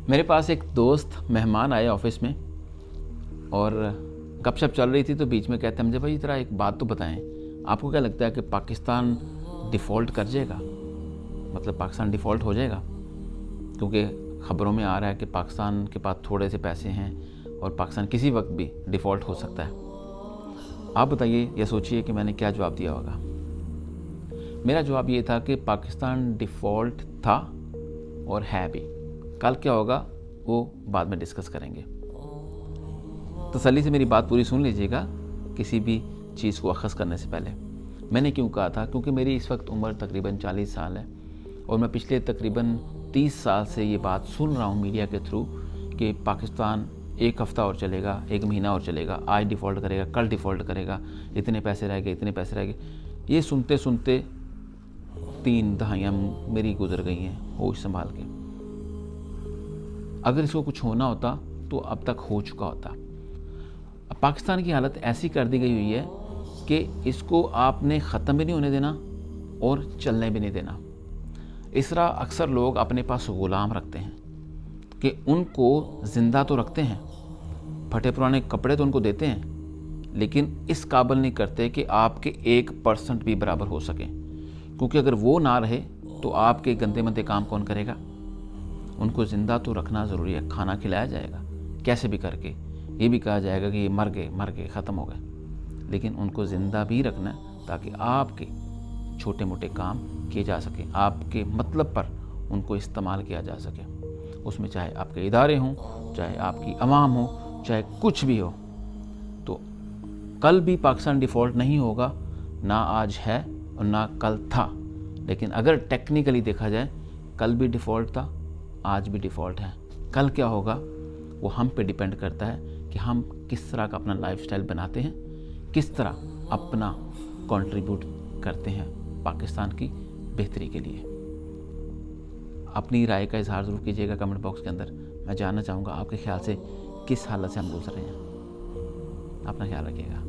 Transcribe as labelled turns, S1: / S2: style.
S1: میرے پاس ایک دوست مہمان آئے آفس میں اور گپ شپ چل رہی تھی تو بیچ میں کہتے ہیں مجھے بھائی ذرا ایک بات تو بتائیں، آپ کو کیا لگتا ہے کہ پاکستان ڈیفالٹ کر جائے گا؟ مطلب پاکستان ڈیفالٹ ہو جائے گا؟ کیونکہ خبروں میں آ رہا ہے کہ پاکستان کے پاس تھوڑے سے پیسے ہیں اور پاکستان کسی وقت بھی ڈیفالٹ ہو سکتا ہے۔ آپ بتائیے یا سوچئے کہ میں نے کیا جواب دیا ہوگا۔ میرا جواب یہ تھا کہ پاکستان ڈیفالٹ تھا اور ہے بھی، کل کیا ہوگا وہ بعد میں ڈسکس کریں گے۔ تسلی سے میری بات پوری سن لیجئے گا کسی بھی چیز کو اخذ کرنے سے پہلے۔ میں نے کیوں کہا تھا؟ کیونکہ میری اس وقت عمر تقریباً 40 سال ہے اور میں پچھلے تقریباً 30 سال سے یہ بات سن رہا ہوں میڈیا کے تھرو کہ پاکستان ایک ہفتہ اور چلے گا، ایک مہینہ اور چلے گا، آج ڈیفالٹ کرے گا، کل ڈیفالٹ کرے گا، اتنے پیسے رہ گئے، اتنے پیسے رہ گئے۔ یہ سنتے سنتے 3 دہائیاں میری گزر گئی ہیں ہوش سنبھال کے۔ اگر اس کو کچھ ہونا ہوتا تو اب تک ہو چکا ہوتا۔ اب پاکستان کی حالت ایسی کر دی گئی ہوئی ہے کہ اس کو آپ نے ختم بھی نہیں ہونے دینا اور چلنے بھی نہیں دینا۔ اس طرح اکثر لوگ اپنے پاس غلام رکھتے ہیں کہ ان کو زندہ تو رکھتے ہیں، پھٹے پرانے کپڑے تو ان کو دیتے ہیں، لیکن اس قابل نہیں کرتے کہ آپ کے 1% بھی برابر ہو سکیں، کیونکہ اگر وہ نہ رہے تو آپ کے گندے مندے کام کون کرے گا؟ ان کو زندہ تو رکھنا ضروری ہے، کھانا کھلایا جائے گا کیسے بھی کر کے، یہ بھی کہا جائے گا کہ یہ مر گئے ختم ہو گئے، لیکن ان کو زندہ بھی رکھنا ہے تاکہ آپ کے چھوٹے موٹے کام کیے جا سکیں، آپ کے مطلب پر ان کو استعمال کیا جا سکے، اس میں چاہے آپ کے ادارے ہوں، چاہے آپ کی عوام ہو، چاہے کچھ بھی ہو۔ تو کل بھی پاکستان ڈیفالٹ نہیں ہوگا، نہ آج ہے اور نہ کل تھا، لیکن اگر ٹیکنیکلی دیکھا جائے کل بھی ڈیفالٹ تھا، آج بھی ڈیفالٹ ہے۔ کل کیا ہوگا وہ ہم پہ ڈیپینڈ کرتا ہے کہ ہم کس طرح کا اپنا لائف سٹائل بناتے ہیں، کس طرح اپنا کنٹریبیوٹ کرتے ہیں پاکستان کی بہتری کے لیے۔ اپنی رائے کا اظہار ضرور کیجیے گا کمنٹ باکس کے اندر۔ میں جاننا چاہوں گا آپ کے خیال سے کس حالت سے ہم گزر رہے ہیں۔ اپنا خیال رکھیے گا۔